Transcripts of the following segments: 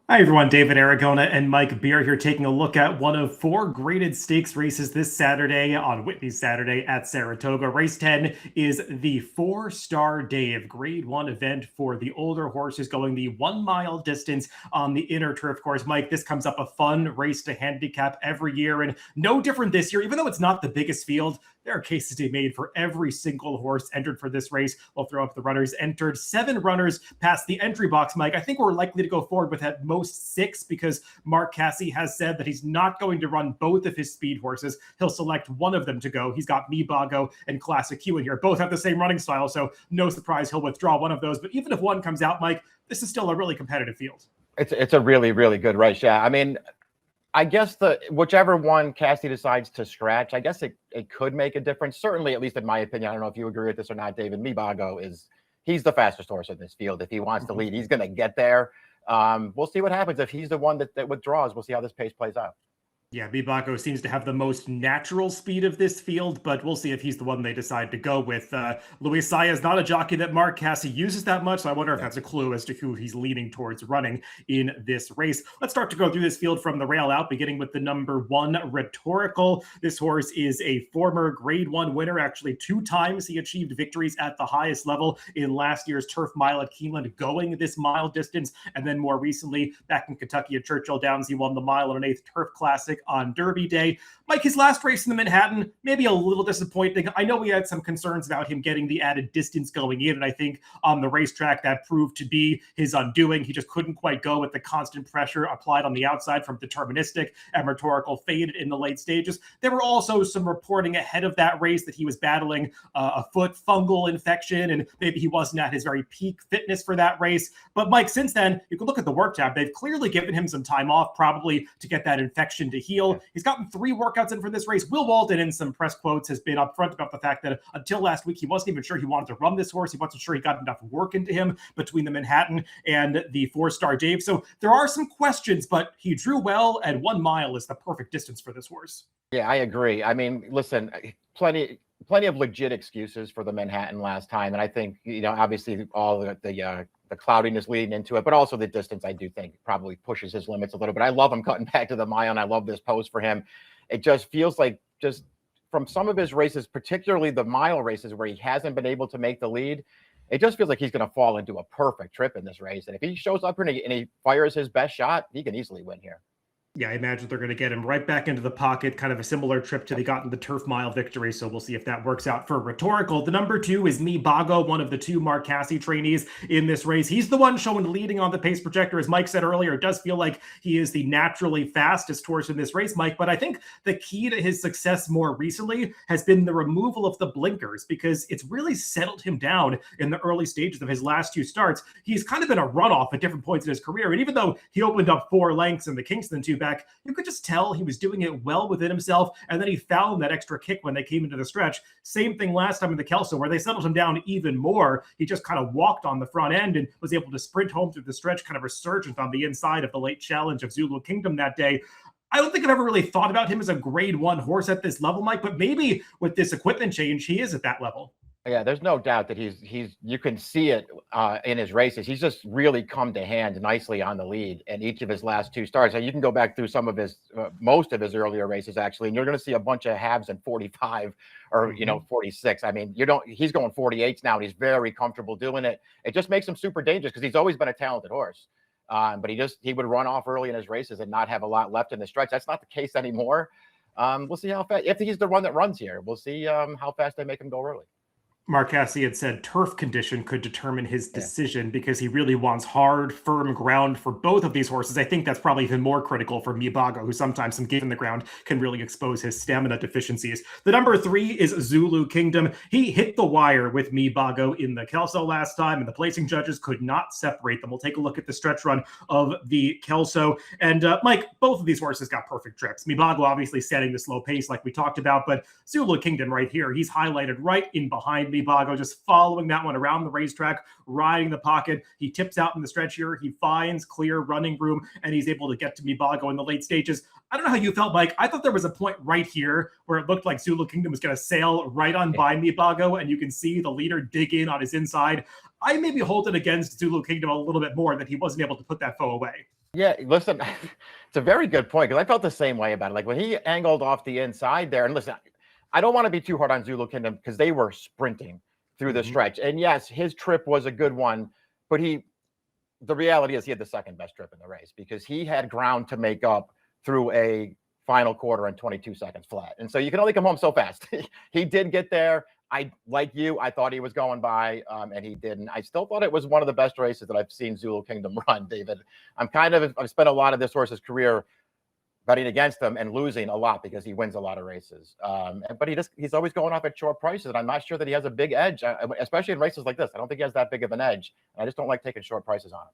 Hi everyone, David Aragona and Mike Beer here taking a look at one of four graded stakes races this Saturday on Whitney's Saturday at Saratoga. Race 10 is the Fourstardave Grade 1 event for the older horses going the 1 mile distance on the inner turf course. Mike, this comes up a fun race to handicap every year and no different this year, even though it's not the biggest field. There are cases to be made for every single horse entered for this race. We'll throw up the runners entered. 7 runners past the entry box, Mike. I think we're likely to go forward with at most 6 because Mark Casse has said that he's not going to run both of his speed horses. He'll select one of them to go. He's got Mi Bago and Classic Q in here. Both have the same running style, so no surprise he'll withdraw one of those. But even if one comes out, Mike, this is still a really competitive field. It's a really, really good race. Yeah, I mean, I guess whichever one Casse decides to scratch, I guess it could make a difference. Certainly, at least in my opinion, I don't know if you agree with this or not, David. Mi Bago he's the fastest horse in this field. If he wants to lead, he's going to get there. We'll see what happens if he's the one that withdraws. We'll see how this pace plays out. Yeah, Mi Bago seems to have the most natural speed of this field, but we'll see if he's the one they decide to go with. Luis Saya is not a jockey that Mark Casse uses that much, so I wonder if that's a clue as to who he's leaning towards running in this race. Let's start to go through this field from the rail out, beginning with the number 1, Rhetorical. This horse is a former Grade 1 winner. Actually, 2 times he achieved victories at the highest level in last year's Turf Mile at Keeneland, going this mile distance, and then more recently, back in Kentucky at Churchill Downs, he won the mile and an 8th Turf Classic on Derby Day. Mike, his last race in the Manhattan, maybe a little disappointing. I know we had some concerns about him getting the added distance going in, and I think on the racetrack that proved to be his undoing. He just couldn't quite go with the constant pressure applied on the outside from Deterministic, and Rhetorical faded in the late stages. There were also some reporting ahead of that race that he was battling a foot fungal infection, and maybe he wasn't at his very peak fitness for that race. But Mike, since then, you can look at the work tab. They've clearly given him some time off, probably to get that infection to heal. He's gotten 3 workouts in for this race. Will Walton, in some press quotes, has been upfront about the fact that until last week, he wasn't even sure he wanted to run this horse. He wasn't sure he got enough work into him between the Manhattan and the Fourstardave. So there are some questions, but he drew well, and 1 mile is the perfect distance for this horse. Yeah, I agree. I mean, listen, plenty of legit excuses for the Manhattan last time, and I think, obviously all the cloudiness leading into it, but also the distance, I do think probably pushes his limits a little bit. I love him cutting back to the mile, and I love this pose for him. It just feels like, just from some of his races, particularly the mile races where he hasn't been able to make the lead, it just feels like he's going to fall into a perfect trip in this race. And if he shows up and he fires his best shot, he can easily win here. Yeah, I imagine they're going to get him right back into the pocket, kind of a similar trip to they got in the Turf Mile victory. So we'll see if that works out for Rhetorical. The number 2 is Mi Bago, one of the 2 Mark Casse trainees in this race. He's the one showing leading on the pace projector. As Mike said earlier, it does feel like he is the naturally fastest horse in this race, Mike. But I think the key to his success more recently has been the removal of the blinkers, because it's really settled him down in the early stages of his last 2 starts. He's kind of been a runoff at different points in his career. And even though he opened up 4 lengths in the Kingston 2-back, you could just tell he was doing it well within himself, and then he found that extra kick when they came into the stretch. Same thing last time in the Kelso, where they settled him down even more. He just kind of walked on the front end and was able to sprint home through the stretch, kind of resurgent on the inside of the late challenge of Zulu Kingdom that day. I don't think I've ever really thought about him as a Grade 1 horse at this level, Mike, but maybe with this equipment change, he is at that level. Yeah, there's no doubt that you can see it in his races. He's just really come to hand nicely on the lead in each of his last 2 starts. And you can go back through some of his, most of his earlier races, actually, and you're going to see a bunch of halves in 45 or, 46. I mean, he's going 48s now, and he's very comfortable doing it. It just makes him super dangerous because he's always been a talented horse. But he would run off early in his races and not have a lot left in the stretch. That's not the case anymore. We'll see how fast, if he's the one that runs here, we'll see how fast they make him go early. Mark Casse had said turf condition could determine his decision because he really wants hard, firm ground for both of these horses. I think that's probably even more critical for Mi Bago, who sometimes, some given the ground, can really expose his stamina deficiencies. The number 3 is Zulu Kingdom. He hit the wire with Mi Bago in the Kelso last time, and the placing judges could not separate them. We'll take a look at the stretch run of the Kelso. And Mike, both of these horses got perfect trips. Mi Bago obviously setting the slow pace like we talked about, but Zulu Kingdom right here, he's highlighted right in behind me. Mi Bago, just following that one around the racetrack, riding the pocket. He tips out in the stretch here. He finds clear running room, and he's able to get to Mi Bago in the late stages. I don't know how you felt, Mike. I thought there was a point right here where it looked like Zulu Kingdom was going to sail right on by Mi Bago, and you can see the leader dig in on his inside. I maybe hold it against Zulu Kingdom a little bit more that he wasn't able to put that foe away. Yeah, listen, it's a very good point because I felt the same way about it. Like when he angled off the inside there, and listen, I don't want to be too hard on Zulu Kingdom because they were sprinting through the stretch. And yes, his trip was a good one, but the reality is he had the second best trip in the race because he had ground to make up through a final quarter in 22 seconds flat. And so you can only come home so fast. He did get there. Like you, I thought he was going by, and he didn't. I still thought it was one of the best races that I've seen Zulu Kingdom run, David. I've spent a lot of this horse's career betting against him and losing a lot because he wins a lot of races. But he's always going off at short prices, and I'm not sure that he has a big edge, especially in races like this. I don't think he has that big of an edge, and I just don't like taking short prices on him.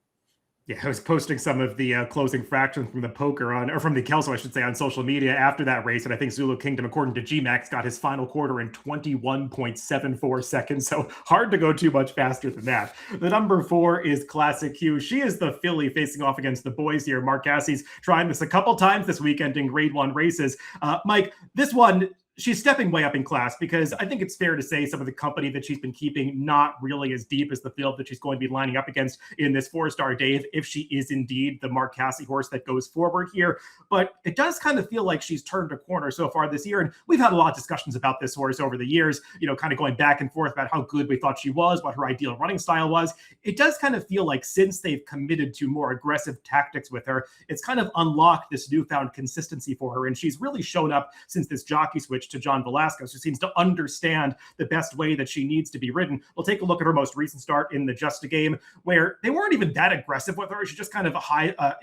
Yeah, I was posting some of the closing fractions from the poker from the Kelso, I should say, on social media after that race. And I think Zulu Kingdom, according to GMAX, got his final quarter in 21.74 seconds. So hard to go too much faster than that. The number 4 is Classic Q. She is the filly facing off against the boys here. Mark Cassie's trying this a couple times this weekend in Grade 1 races. Mike, this one, she's stepping way up in class because I think it's fair to say some of the company that she's been keeping not really as deep as the field that she's going to be lining up against in this Fourstardave, if she is indeed the Mark Cassie horse that goes forward here. But it does kind of feel like she's turned a corner so far this year. And we've had a lot of discussions about this horse over the years, kind of going back and forth about how good we thought she was, what her ideal running style was. It does kind of feel like since they've committed to more aggressive tactics with her, it's kind of unlocked this newfound consistency for her. And she's really shown up since this jockey switch to John Velasquez, who seems to understand the best way that she needs to be ridden. We'll take a look at her most recent start in the Just a Game, where they weren't even that aggressive with her. She just kind of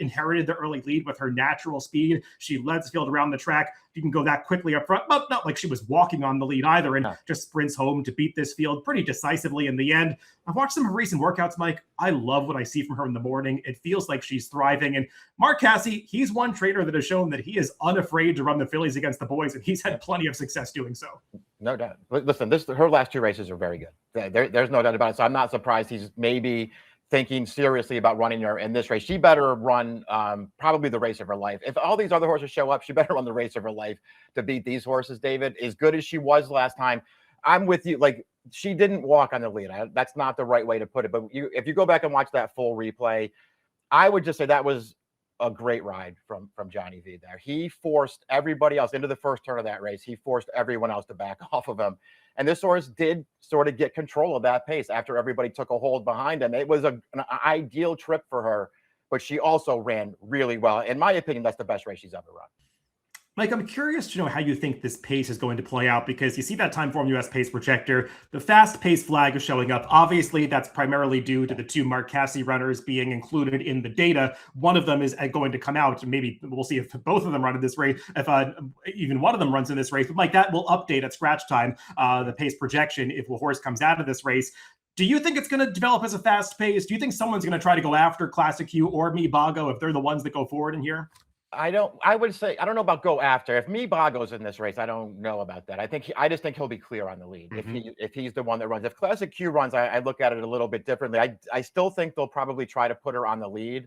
inherited the early lead with her natural speed. She led the field around the track. You can go that quickly up front, but not like she was walking on the lead either, and just sprints home to beat this field pretty decisively in the end. I've watched some of her recent workouts, Mike. I love what I see from her in the morning. It feels like she's thriving. And Mark Cassie, he's one trainer that has shown that he is unafraid to run the fillies against the boys, and he's had plenty of success doing so. No doubt. Listen, her last 2 races are very good. There's no doubt about it. So I'm not surprised he's maybe thinking seriously about running her in this race. She better run probably the race of her life. If all these other horses show up, she better run the race of her life to beat these horses, David. As good as she was last time, I'm with you. Like, she didn't walk on the lead. That's not the right way to put it. But if you go back and watch that full replay, I would just say that was a great ride from Johnny V there. He forced everybody else into the first turn of that race. He forced everyone else to back off of him. And this horse did sort of get control of that pace after everybody took a hold behind him. It was an ideal trip for her, but she also ran really well. In my opinion, that's the best race she's ever run. Mike, I'm curious to know how you think this pace is going to play out, because you see that Timeform US pace projector. The fast pace flag is showing up. Obviously, that's primarily due to the 2 Mark Cassie runners being included in the data. One of them is going to come out. Maybe we'll see if both of them run in this race, if even one of them runs in this race. But Mike, that will update at scratch time, the pace projection, if a horse comes out of this race. Do you think it's going to develop as a fast pace? Do you think someone's going to try to go after Classic Q or Mi Bago if they're the ones that go forward in here? I would say, I don't know about go after. If Mi Bago's in this race, I don't know about that. I just think he'll be clear on the lead. If he's the one that runs. If Classic Q runs, I look at it a little bit differently. I still think they'll probably try to put her on the lead.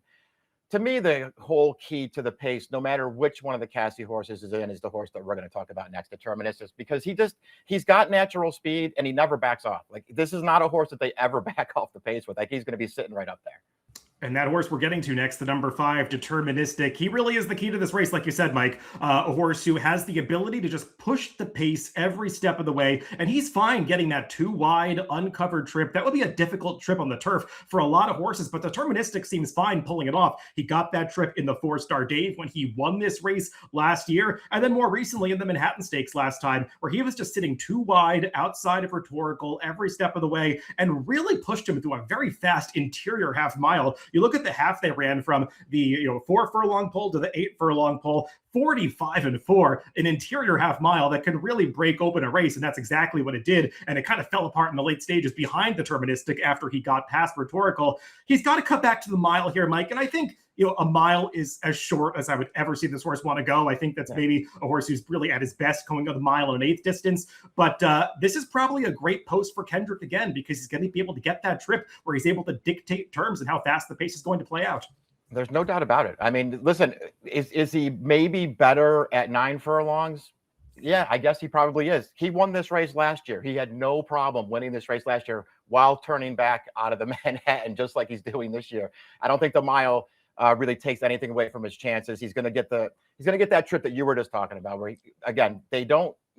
To me, the whole key to the pace, no matter which one of the Cassie horses is in, is the horse that we're going to talk about next, Deterministic, because he's got natural speed and he never backs off. Like, this is not a horse that they ever back off the pace with. Like, he's going to be sitting right up there. And that horse we're getting to next, the number 5, Deterministic, he really is the key to this race, like you said, Mike. A horse who has the ability to just push the pace every step of the way. And he's fine getting that 2 wide, uncovered trip. That would be a difficult trip on the turf for a lot of horses, but Deterministic seems fine pulling it off. He got that trip in the Fourstardave when he won this race last year. And then more recently in the Manhattan Stakes last time, where he was just sitting 2 wide outside of Rhetorical every step of the way and really pushed him through a very fast interior half mile. You look at the half they ran from the 4 furlong pole to the 8 furlong pole, 45-4, an interior half mile that can really break open a race. And that's exactly what it did. And it kind of fell apart in the late stages behind Deterministic after he got past Rhetorical. He's got to cut back to the mile here, Mike. And I think a mile is as short as I would ever see this horse want to go. I think that's maybe a horse who's really at his best going on the mile and an eighth distance. But this is probably a great post for Kendrick again, because he's going to be able to get that trip where he's able to dictate terms and how fast the pace is going to play out. There's no doubt about it. I mean, listen, is he maybe better at 9 furlongs? Yeah, I guess he probably is. He won this race last year. He had no problem winning this race last year while turning back out of the Manhattan, just like he's doing this year. I don't think the mile really takes anything away from his chances. He's going to get that trip that you were just talking about, where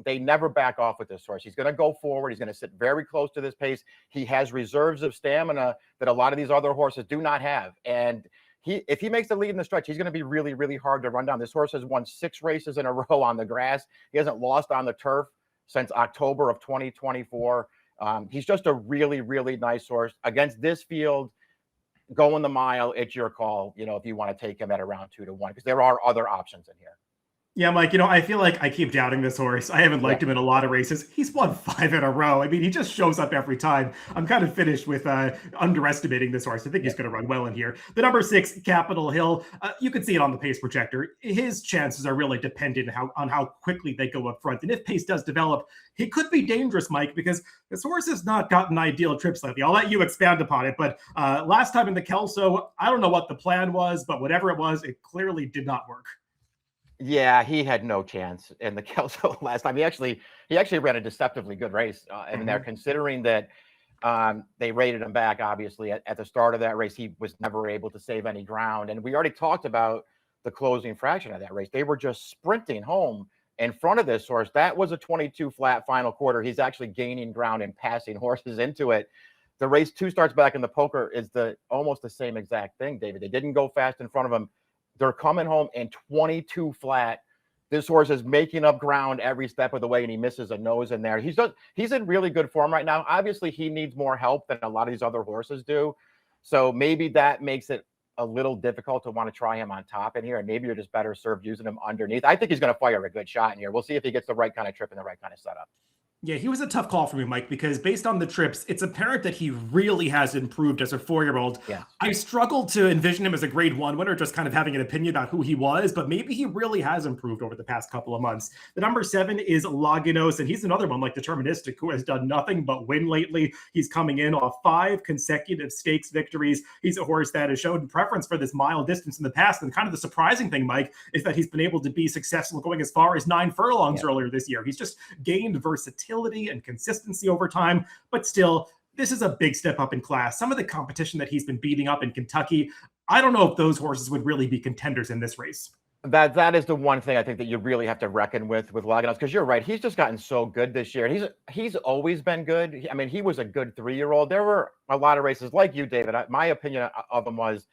they never back off with this horse. He's going to go forward. He's going to sit very close to this pace. He has reserves of stamina that a lot of these other horses do not have. And if he makes the lead in the stretch, he's going to be really, really hard to run down. This horse has won 6 races in a row on the grass. He hasn't lost on the turf since October of 2024. He's just a really, really nice horse. Against this field, going the mile, it's your call, if you want to take him at around 2-1, because there are other options in here. Yeah, Mike, I feel like I keep doubting this horse. I haven't liked him in a lot of races. He's won 5 in a row. I mean, he just shows up every time. I'm kind of finished with underestimating this horse. I think he's going to run well in here. The number 6, Capitol Hill, you can see it on the pace projector. His chances are really dependent on how quickly they go up front. And if pace does develop, he could be dangerous, Mike, because this horse has not gotten ideal trips lately. I'll let you expand upon it. But last time in the Kelso, I don't know what the plan was, but whatever it was, it clearly did not work. Yeah, he had no chance in the Kelso last time. He actually ran a deceptively good race. And they're considering that they rated him back, obviously, at the start of that race. He was never able to save any ground. And we already talked about the closing fraction of that race. They were just sprinting home in front of this horse. That was a 22 flat final quarter. He's actually gaining ground and passing horses into it. The race 2 starts back in the poker is almost the same exact thing, David. They didn't go fast in front of him. They're coming home in 22 flat. This horse is making up ground every step of the way, and he misses a nose in there. He's in really good form right now. Obviously, he needs more help than a lot of these other horses do. So maybe that makes it a little difficult to want to try him on top in here, and maybe you're just better served using him underneath. I think he's going to fire a good shot in here. We'll see if he gets the right kind of trip and the right kind of setup. Yeah, he was a tough call for me, Mike, because based on the trips, it's apparent that he really has improved as a 4-year-old. Yeah. I struggled to envision him as a grade 1 winner, just kind of having an opinion about who he was, but maybe he really has improved over the past couple of months. The number 7 is Lagynos, and he's another one like Deterministic, who has done nothing but win lately. He's coming in off 5 consecutive stakes victories. He's a horse that has shown preference for this mile distance in the past, and kind of the surprising thing, Mike, is that he's been able to be successful going as far as 9 furlongs earlier this year. He's just gained versatility and consistency over time, but still, this is a big step up in class. Some of the competition that he's been beating up in Kentucky, I don't know if those horses would really be contenders in this race. That is the one thing I think that you really have to reckon with Lagynos, because you're right. He's just gotten so good this year. He's always been good. I mean, he was a good 3-year-old. There were a lot of races like you, David. My opinion of him was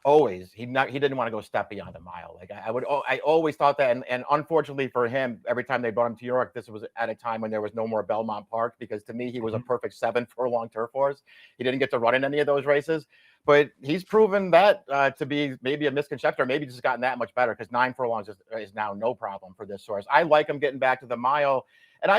always he didn't want to go step beyond a mile. Like I always thought that, and unfortunately for him, every time they brought him to New York, this was at a time when there was no more Belmont Park, because to me he was a perfect 7 furlong turf horse. He didn't get to run in any of those races, but he's proven that to be maybe a misconception, or maybe just gotten that much better, because 9 furlongs is now no problem for this horse. I like him getting back to the mile, and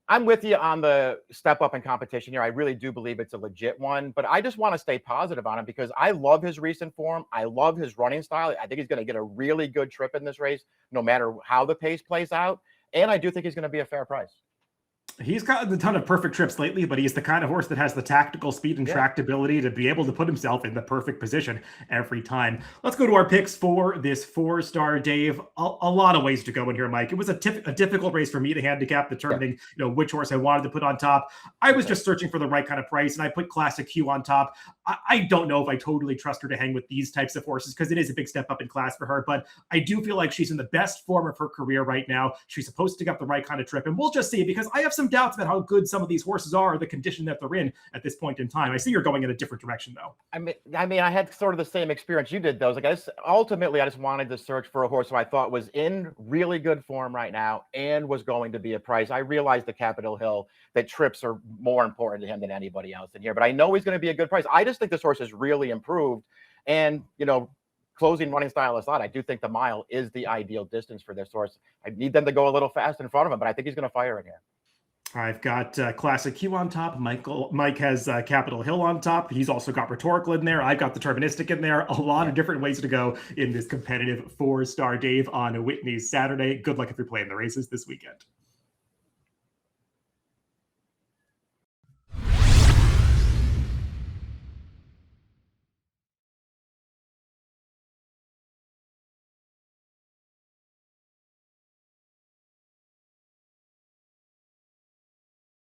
I'm with you on the step up in competition here. I really do believe it's a legit one, but I just want to stay positive on him because I love his recent form. I love his running style. I think he's going to get a really good trip in this race, no matter how the pace plays out. And I do think he's going to be a fair price. He's gotten a ton of perfect trips lately, but he's the kind of horse that has the tactical speed and tractability to be able to put himself in the perfect position every time. Let's go to our picks for this 4-Stardave. A lot of ways to go in here, Mike. It was a difficult race for me to handicap, determining which horse I wanted to put on top. I was just searching for the right kind of price, and I put Classic Q on top. I don't know if I totally trust her to hang with these types of horses, because it is a big step up in class for her, but I do feel like she's in the best form of her career right now. She's supposed to get the right kind of trip, and we'll just see, because I have some doubts about how good some of these horses are, the condition that they're in at this point in time. I see you're going in a different direction, though. I mean, I had sort of the same experience you did, though. Like, ultimately, I just wanted to search for a horse who I thought was in really good form right now and was going to be a price. I realized the Capitol Hill, that trips are more important to him than anybody else in here, but I know he's going to be a good price. I just think this horse has really improved, and closing running style aside, I do think the mile is the ideal distance for this horse. I need them to go a little fast in front of him, but I think he's going to fire in here. I've got Classic Q on top. Mike has Capitol Hill on top. He's also got Rhetorical in there. I've got Deterministic in there. A lot of different ways to go in this competitive 4-star Dave on Whitney's Saturday. Good luck if you're playing the races this weekend.